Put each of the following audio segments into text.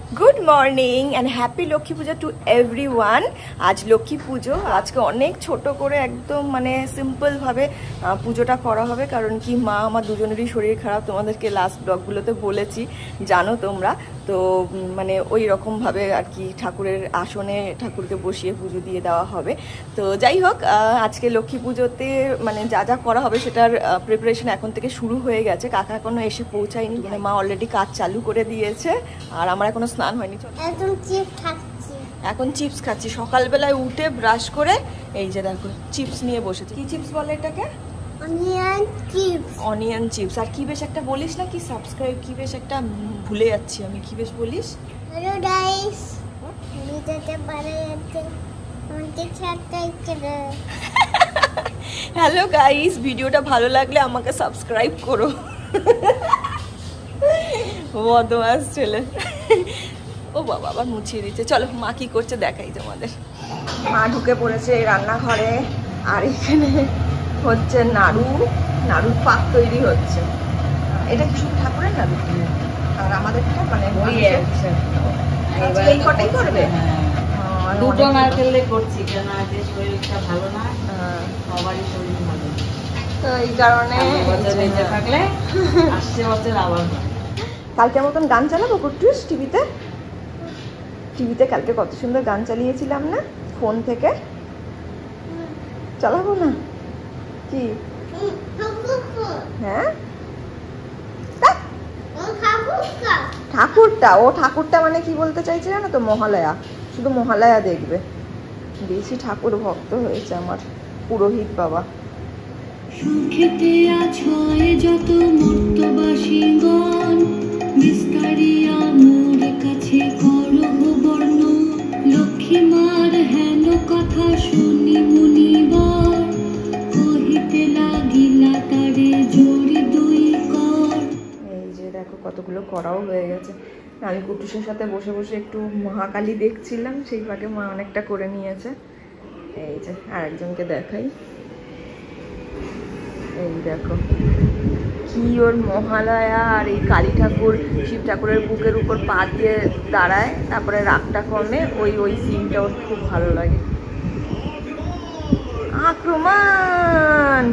Good morning and happy Lakshmi Puja to everyone. आज लक्ष्मी पुजो आज के अनेक छोटो करे एकदम माने सिम्पल भावे पुजोटा करा होबे कारण कि मा आमार दुजोनेरই शरीर खाराप तोमादेरके लास्ट ब्लगगुलोते बोलेছি জানো তোমরা तो माने ओई रकम भावे आर कि ठाकुरेर आसने ठाकुरके बसिए पुजो दिए देওয়া হবে। तो যাই হোক আজকে লক্ষ্মী পুজোতে মানে যা যা করা হবে সেটার প্রিপারেশন এখন থেকে শুরু হয়ে গেছে। কাকা এখনো এসে পৌঁছায়নি, মানে মা অলরেডি কাজ চালু করে দিয়েছে আর আমার এখনো স্নান হয়নি। এখন চিপস খাচ্ছি সকালবেলায় উঠে ব্রাশ করে। এই যে দেখো চিপস নিয়ে বসেছি। কি চিপস বলে এটাকে? Onion chips. Onion chips. আর কি বেশ একটা বলিস না, কি সাবস্ক্রাইব কি বেশ একটা ভুলে যাচ্ছি আমি, কি বেশ বলিস? হ্যালো গাইস, ভিডিওতে বানাতে আমাকে সাবস্ক্রাইব করো। হ্যালো গাইস, ভিডিওটা ভালো লাগলে আমাকে সাবস্ক্রাইব করো। বদমাস ছেলে। ও বাবা আবার মুছিয়ে দিচ্ছে। চলো মা কি করছে দেখাই তোমাদের। মা ঢুকে পড়েছে রান্নাঘরে আর এখানে হচ্ছে নাড়ুর পাক তৈরি হচ্ছে। এটা কি শুধু ঠাকুরের নাড়ু আর আমাদেরটা মানে এই কটাই করবে? দুটো নারকেল করছি কেন আজকে শরীরটা ভালো না, সবারই শরীর ভালো, তো এই কারণে বেঁচে থাকলে আসছে বছর আবার। কালকে মতন গান চালাবো কুট্টুস টিভিতে কালকে কত সুন্দর গান চালিয়েছিলাম না ফোন থেকে, চালাবো না কি? হ্যাঁ ঠাকুরটা মানে কি বলতে চাইছে জানো তো? মহালয়া, শুধু মহালয়া দেখবে। বেশি ঠাকুর ভক্ত হয়েছে আমার পুরোহিত বাবা। সুখেতে আছয় যত মর্তবাসীগণ, বিস্তারিয়া মোর কাছে করহ বর্ণ, লক্ষ্মী মার হেন কথা শুনি মুনিবর, কহিতে লাগিলা তারে জোড়ি দুই কর। এই যে দেখো কতগুলো করাও হয়ে গেছে। আমি কুটুসের সাথে বসে বসে একটু মহাকালী দেখছিলাম, সেই ফাঁকে মা অনেকটা করে নিয়েছে। এই যে আরেকজনকে দেখাই, এই দেখো কি ওর মহালয়া। আর এই কালী ঠাকুর শিব ঠাকুরের বুকের উপর পা দিয়ে দাঁড়ায়, তারপরে রাগটা কমে, ওই সিনটা ওর খুব ভালো লাগে। আক্রমণ!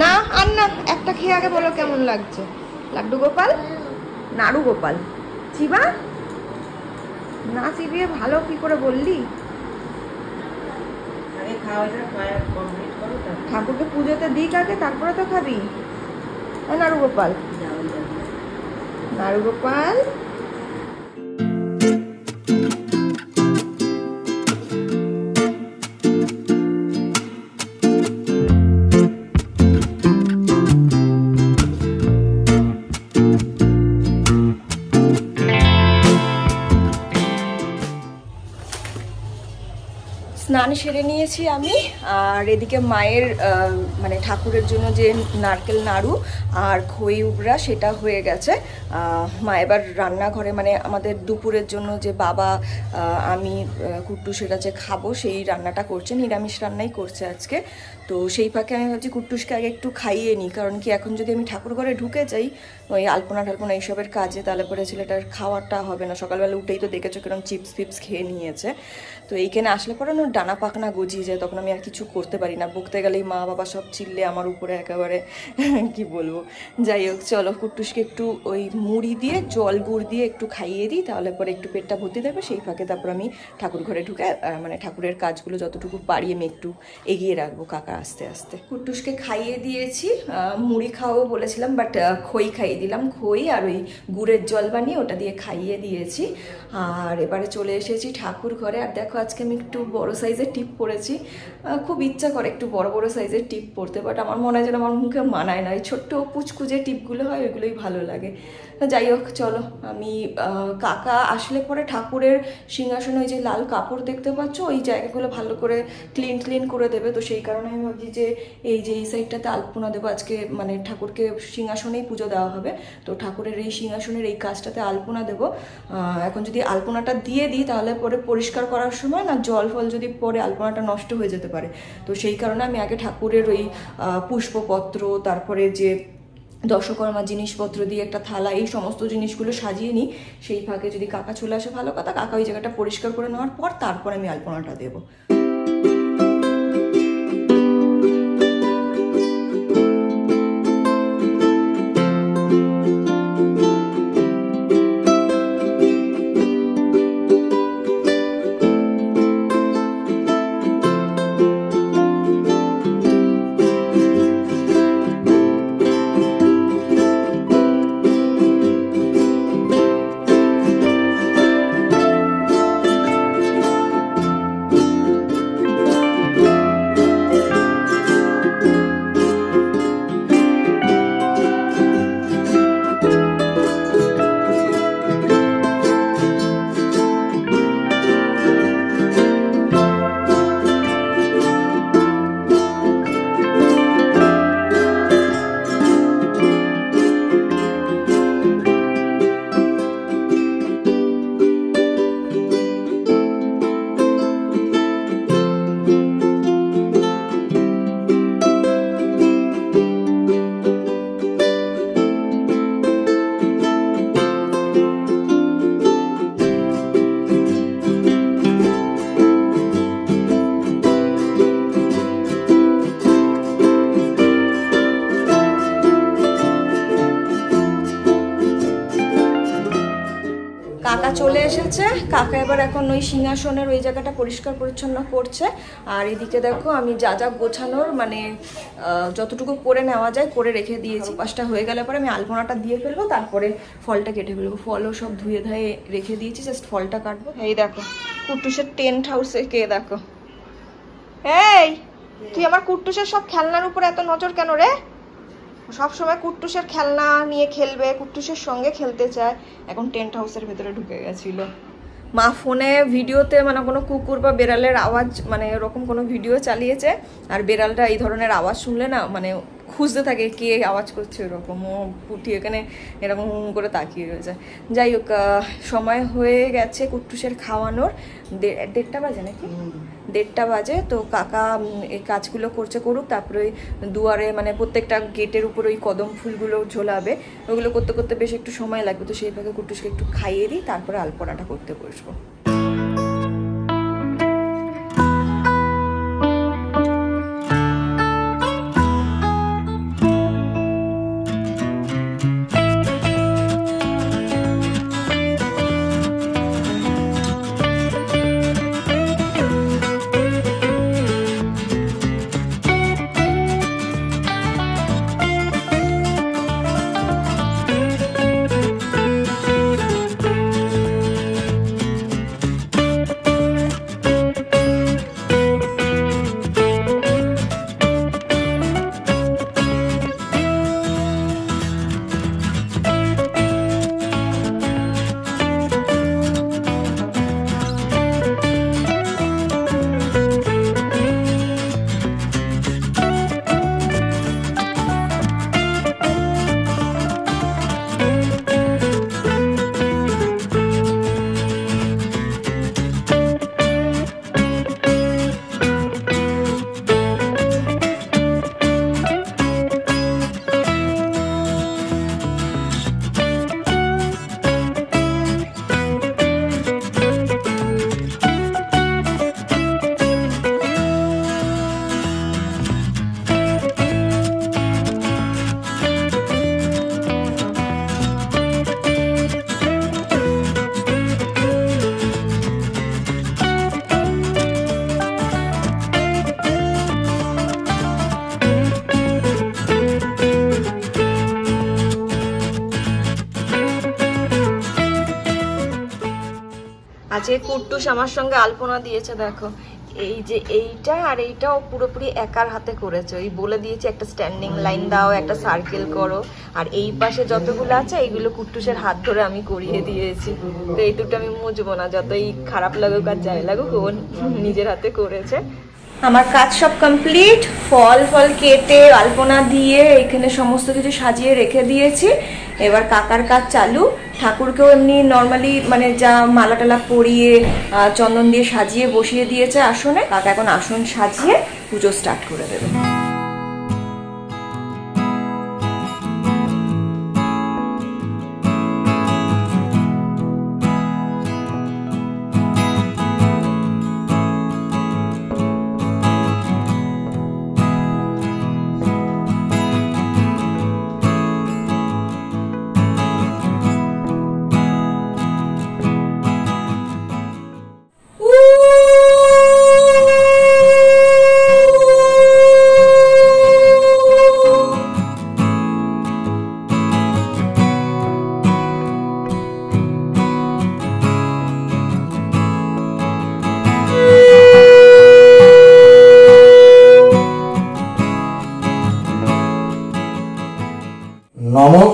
না আর না, একটা খেয়ে আগে বলো কেমন লাগছে। লাড্ডু গোপাল, নাড়ু গোপাল, চিবা না চিবিয়ে ভালো কি করে বললি? ঠাকুরকে পুজোতে দিক আগে, তারপরে তো খাবি। নাড়ু গোপাল, নাড়ু গোপাল। স্নান সেরে নিয়েছি আমি, আর এদিকে মায়ের মানে ঠাকুরের জন্য যে নারকেল নাড়ু আর খই উবড়া সেটা হয়ে গেছে। মা এবার রান্নাঘরে মানে আমাদের দুপুরের জন্য যে বাবা আমি কুট্টু সেটা যে খাবো সেই রান্নাটা করছে, নিরামিষ রান্নাই করছে আজকে। তো সেই ফাঁকে আমি ভাবছি কুট্টুসকে আগে একটু খাইয়ে নিই, কারণ কি এখন যদি আমি ঠাকুর ঘরে ঢুকে যাই ওই আলপনা টালপনা এইসবের কাজে, তাহলে পরে ছেলেটার খাওয়াটা হবে না। সকালবেলা উঠেই তো দেখেছো কিরকম চিপস ফিপস খেয়ে নিয়েছে। তো এইখানে আসলে পরে ওর ডানা পাকনা গজিয়ে যায়, তখন আমি আর কিছু করতে পারি না। বকতে গেলেই মা বাবা সব চিল্লে আমার উপরে একেবারে কি বলবো। যাই হোক চলো কুট্টুসকে একটু ওই মুড়ি দিয়ে জল গুড় দিয়ে একটু খাইয়ে দিই, তাহলে পরে একটু পেটটা ভর্তি দেবে। সেই ফাঁকে তারপর আমি ঠাকুর ঘরে ঢুকে মানে ঠাকুরের কাজগুলো যতটুকু পারি আমি একটু এগিয়ে রাখবো কাকা আস্তে আস্তে। কুট্টুসকে খাইয়ে দিয়েছি, মুড়ি খাওয়াও বলেছিলাম বাট খই খাইয়ে দিলাম, খই আর ওই গুড়ের জল বানিয়ে ওটা দিয়ে খাইয়ে দিয়েছি। আর এবারে চলে এসেছি ঠাকুর ঘরে। আর দেখো আজকে আমি একটু বড় সাইজের টিপ পরেছি, খুব ইচ্ছা করে একটু বড় বড় সাইজের টিপ পরতে, বাট আমার মনে হয় যেন আমার মুখে মানায় না। এই ছোট্ট পুচকু যে টিপগুলো হয় ওইগুলোই ভালো লাগে। যাই হোক চলো, আমি কাকা আসলে পরে ঠাকুরের সিংহাসনে ওই যে লাল কাপড় দেখতে পাচ্ছ ওই জায়গাগুলো ভালো করে ক্লিন করে দেবে। তো সেই কারণে আমি ভাবছি যে এই সাইডটাতে আলপনা দেবো আজকে, মানে ঠাকুরকে সিংহাসনেই পুজো দেওয়া হবে, তো ঠাকুরের এই সিংহাসনের এই কাজটাতে আলপনা দেবো। এখন যদি আলপনাটা দিয়ে দিই তাহলে পরে পরিষ্কার করার সময় না জল ফল যদি পরে আলপনাটা নষ্ট হয়ে যেতে পারে। তো সেই কারণে আমি আগে ঠাকুরের ওই পুষ্পপত্র, তারপরে যে দশকর্মা জিনিসপত্র দিয়ে একটা থালা, এই সমস্ত জিনিসগুলো সাজিয়ে নিই। সেই ফাঁকে যদি কাকা চলে আসে ভালো কথা, কাকা ওই জায়গাটা পরিষ্কার করে নেওয়ার পর তারপর আমি আলপনাটা দেবো। কাকা চলে এসেছে, কাকা এবার এখন ওই সিংহাসনের ওই জায়গাটা পরিষ্কার পরিচ্ছন্ন করছে। আর এদিকে দেখো আমি যা যা গোছানোর মানে যতটুকু করে নেওয়া যায় করে রেখে দিয়েছি। পাঁচটা হয়ে গেলে পরে আমি আলপনাটা দিয়ে ফেলবো, তারপরে ফলটা কেটে ফেলবো। ফলও সব ধুয়ে ধুয়ে রেখে দিয়েছি, জাস্ট ফলটা কাটবো। এই দেখো কুট্টুসের টেন্ট হাউসে কে দেখো। এই তুই আমার কুট্টুসের সব খেলনার উপর এত নজর কেন রে? সব সময় কুট্টুসের খেলনা নিয়ে খেলবে, কুট্টুসের সঙ্গে খেলতে চায়। এখন টেন্ট হাউসের ভেতরে ঢুকে গেছিল। মা ফোনে ভিডিওতে মানে কোনো কুকুর বা বেড়ালের আওয়াজ মানে এরকম কোনো ভিডিও চালিয়েছে, আর বেড়ালটা এই ধরনের আওয়াজ শুনলে না মানে খুঁজতে থাকে কে আওয়াজ করছে, এরকম ও পুটি এখানে এরকম করে তাকিয়ে রয়েছে। যাই হোক, সময় হয়ে গেছে কুট্টুসের খাওয়ানোর। 1:30 বাজে নাকি? 1:30 বাজে। তো কাকা এই কাজগুলো করুক, তারপরে ওই দুয়ারে মানে প্রত্যেকটা গেটের উপর ওই কদম ফুলগুলো ঝোলাবে, ওগুলো করতে করতে বেশ একটু সময় লাগবে। তো সেই ফাঁকে কুট্টুসকে একটু খাইয়ে দিই, তারপরে আলপনাটা করতে বসবো। যে কুট্টুস আমার সঙ্গে আলপনা দিয়েছে দেখো, এই যে এইটা আর এইটাও পুরোপুরি একার হাতে করেছে। ওই বলে দিয়েছে একটা স্ট্যান্ডিং লাইন দাও, একটা সার্কেল করো, আর এই পাশে যতগুলো আছে এইগুলো কুট্টুসের হাত ধরে আমি করিয়ে দিয়েছি। তো এই দুটো আমি মুছবো না, যতই খারাপ লাগুক আর যাই লাগুক, ও নিজের হাতে করেছে। আমার কাজ সব কমপ্লিট, ফল কেটে আলপনা দিয়ে এখানে সমস্ত কিছু সাজিয়ে রেখে দিয়েছি। এবার কাকার কাজ চালু। ঠাকুরকেও এমনি নর্মালি মানে যা মালা টালা পরিয়ে চন্দন দিয়ে সাজিয়ে বসিয়ে দিয়েছে আসনে। কাকা এখন আসন সাজিয়ে পুজো স্টার্ট করে দেবে। নমঃ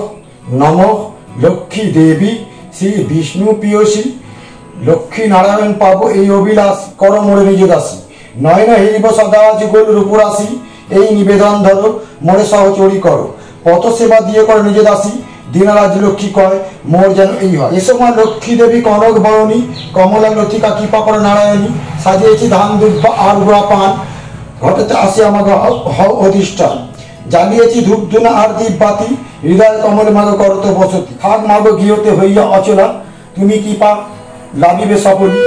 নমঃ লক্ষ্মী দেবী শ্রী বিষ্ণু প্রিয়সী লক্ষ্মী নারায়ণ পাব এই অভিলাষ কর মোরে নিজ দাসী নয়ন হিরিব সদা যুগল রূপরাশি এই নিবেদন ধরো মোরে সহচরী করো পত সেবা দিয়ে করো নিজ দাসী দীনরাজ লক্ষ্মী কয় মোর যেন এই হয়। এ সময় লক্ষ্মী দেবী কনক বরণী কমলা লতিকা কৃপা করো নারায়ণী সাজিয়েছি ধান দুর্ব আর গুড়া পান ঘটেতে আসি আমাকে হও অধিষ্ঠান জ্বালিয়েছি ধূপ ধুনা আর দীপ বাতি হৃদয় কমল মাগো করত বসতি খাগ মাগো গৃহতে হইয়া অচলা তুমি কৃপা লাভিবে সকলি।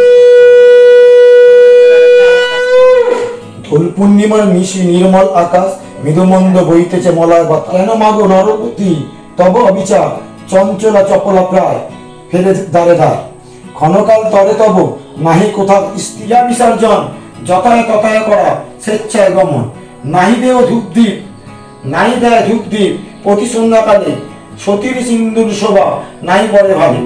ধুল পূর্ণিমার নিশি নির্মল আকাশ মৃদুমন্দ বইতেছে মলয় বাতাস কেন মাগো নরপতি তব অবিচার চঞ্চলা চপলা প্রায় ফেলে দ্বারে দ্বার ক্ষণকাল তরে তব নাহি কোথাও স্ত্রিয়া বিসর্জন যথায় তথায় করা স্বেচ্ছায় গমন নাহি দেহ ধূপদীপ নাই দেয় ধূপদীপ প্রতি সন্ধ্যাকালে সতীর সিন্দুর শোভা নাই পরে ভাবে।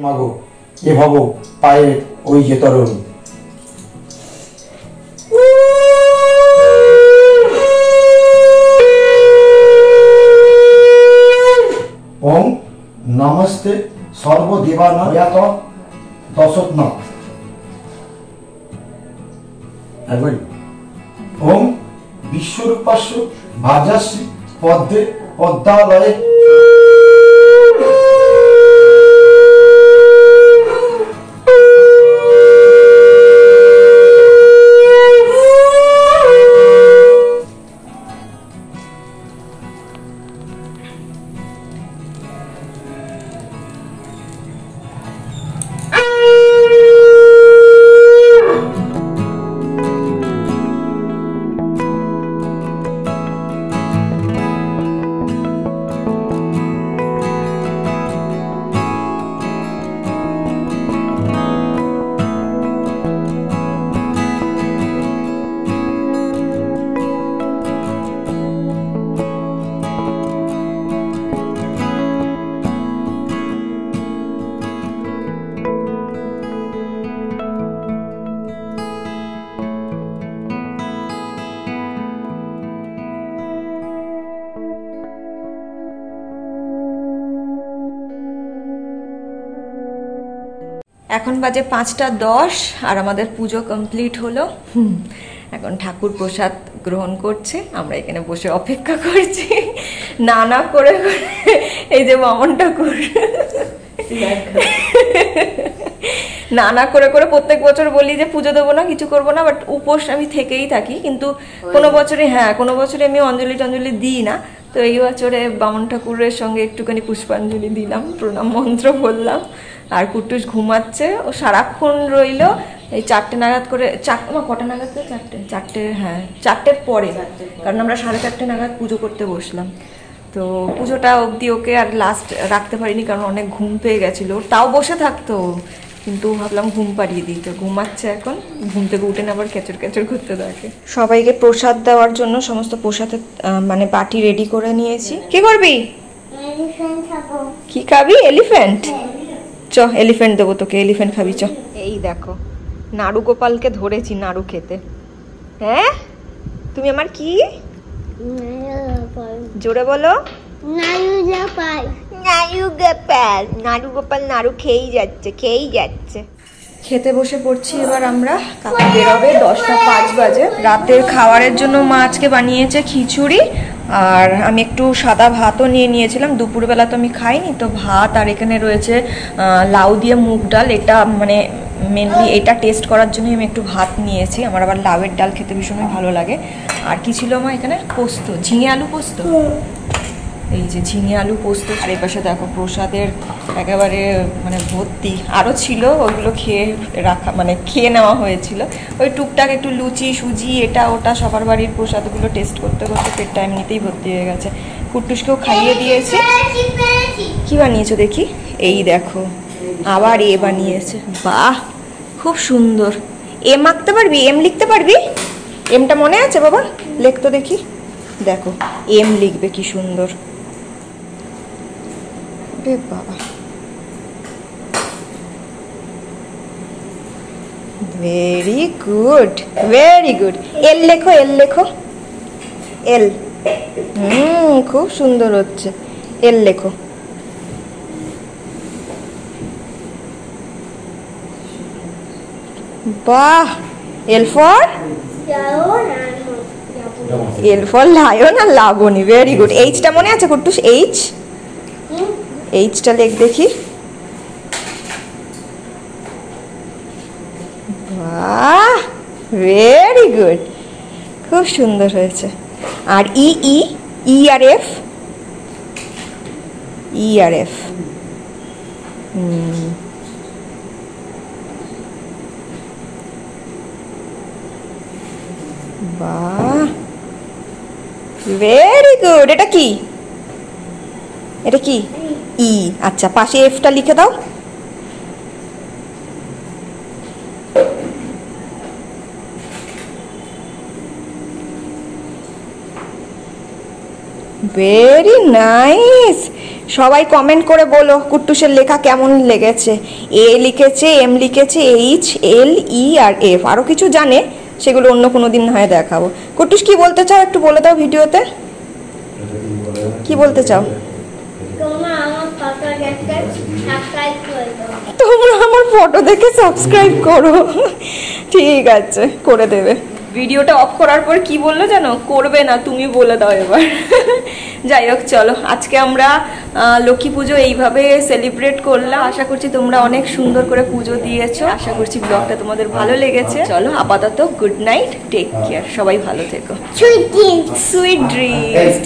মাগো এ ভাব পায়ে ওই যে তরুণ ওম নমস্তে সর্বদেবানায়াত দশরথনাথ ওম বিশ্বরূপাস্য ভাজাশ্রী পদ্মে পদ্মালয়ে এখন বাজে 5:10 আর আমাদের পুজো কমপ্লিট হলো। এখন ঠাকুর প্রসাদ গ্রহণ করছে, আমরা এখানে বসে অপেক্ষা করছি। না করে এই যে মামন ঠাকুর না করে প্রত্যেক বছর বলি যে পুজো দেবো না, কিছু করবো না, বাট উপোস আমি থেকেই থাকি। কিন্তু কোনো বছরে আমি অঞ্জলি দিই না। তো এই বছরে বামন ঠাকুরের সঙ্গে একটুখানি পুষ্পাঞ্জলি দিলাম, প্রণাম মন্ত্র বললাম। আর কুট্টুস ঘুমাচ্ছে, ও সারাক্ষণ রইলো। এই 4টে নাগাদ করে কটা নাগাদ তো 4টে হ্যাঁ 4টের পরে, কারণ আমরা 4:30 নাগাদ পুজো করতে বসলাম। তো পুজোটা অবধি ওকে আর লাস্ট রাখতে পারিনি, কারণ অনেক ঘুম পেয়ে গেছিলো। তাও বসে থাকতো, কিন্তু ভাবলাম ঘুম পাড়িয়ে দিই, তো ঘুমাচ্ছে এখন। ঘুম থেকে উঠে না আবার ক্যাচর ক্যাচর করতে থাকে। সবাইকে প্রসাদ দেওয়ার জন্য সমস্ত প্রসাদের মানে বাটি রেডি করে নিয়েছি। কি করবি? কি খাবি? এলিফ্যান্ট? চ এলিফ্যান্ট দেবো তোকে, এলিফ্যান্ট খাবি চ। এই দেখো নাড়ু গোপালকে ধরেছি নাড়ু খেতে। হ্যাঁ তুমি আমার কি জোরে বলো? নাড়ু গোপাল, নাড়ু গোপাল নাড়ু খেয়েই যাচ্ছে। খেতে বসে পড়ছি এবার আমরা। কাকা বেরোবে 10টা 5 বাজে। রাতের খাবারের জন্য মা আজকে বানিয়েছে খিচুড়ি, আর আমি একটু সাদা ভাতও নিয়ে নিয়েছিলাম। দুপুরবেলা তো আমি খাইনি, তো ভাত আর এখানে রয়েছে লাউ দিয়ে মুগ ডাল। এটা মানে মেনলি এটা টেস্ট করার জন্যই আমি একটু ভাত নিয়েছি। আমার আবার লাউয়ের ডাল খেতে ভীষণই ভালো লাগে। আর কি ছিল আমার এখানে? পোস্ত, ঝিঙে আলু পোস্ত। এই যে ঝিঙে আলু পোস্ত। আর এই পাশে দেখো প্রসাদের একেবারে মানে ভর্তি। আরও ছিল, ওইগুলো খেয়ে নেওয়া হয়েছিল। ওই টুকটাক একটু লুচি সুজি এটা ওটা সবার বাড়ির প্রসাদগুলো টেস্ট করতে করতে পেটটা এমনিতেই ভর্তি হয়ে গেছে। কুট্টুসকেও খাইয়ে দিয়েছে। কি বানিয়েছো দেখি? এই দেখো আবার এ বানিয়েছে। বাহ খুব সুন্দর। এম আঁকতে পারবি? এম লিখতে পারবি? এমটা মনে আছে বাবা? লেখ তো দেখি। দেখো এম লিখবে কি সুন্দর। রে বাবা, ভেরি গুড ভেরি গুড। এল লেখো, এল লেখো, এল। খুব সুন্দর হচ্ছে। এল লেখো। বাহ। এল ফর লায়ন আর লাবণী। Very good. এইচটা মনে আছে কুট্টুস? এইচটা লেখ দেখি। বাহ ভেরি গুড, খুব সুন্দর হয়েছে। আর ই ই ই আর এফ, ই আর এফ। বাহ ভেরি গুড। এটা কি? এটা কি? ই। আচ্ছা পাশে এফটা লিখে দাও। Very nice. সবাই কমেন্ট করে বলো কুট্টুসের লেখা কেমন লেগেছে। এ লিখেছে, এম লিখেছে, এইচ এল ই আর এফ। আরও কিছু জানে, সেগুলো অন্য কোনো দিন হয় দেখাবো। কুট্টুস কি বলতে চাও একটু বলে দাও ভিডিওতে। কি বলতে চাও? তোমরা আমার ফটো দেখে সাবস্ক্রাইব করো। ঠিক আছে করে দেবে। ভিডিওটা অফ করার পর কি বললো জানো? করবে না, তুমি বলে দাও এবার। যাই হোক চলো, আজকে আমরা লক্ষ্মী পুজো এইভাবে সেলিব্রেট করলাম। আশা করছি তোমরা অনেক সুন্দর করে পুজো দিয়েছো। আশা করছি ব্লগটা তোমাদের ভালো লেগেছে। চলো আপাতত গুড নাইট, টেক কেয়ার, সবাই ভালো থেকো। Sweet dreams.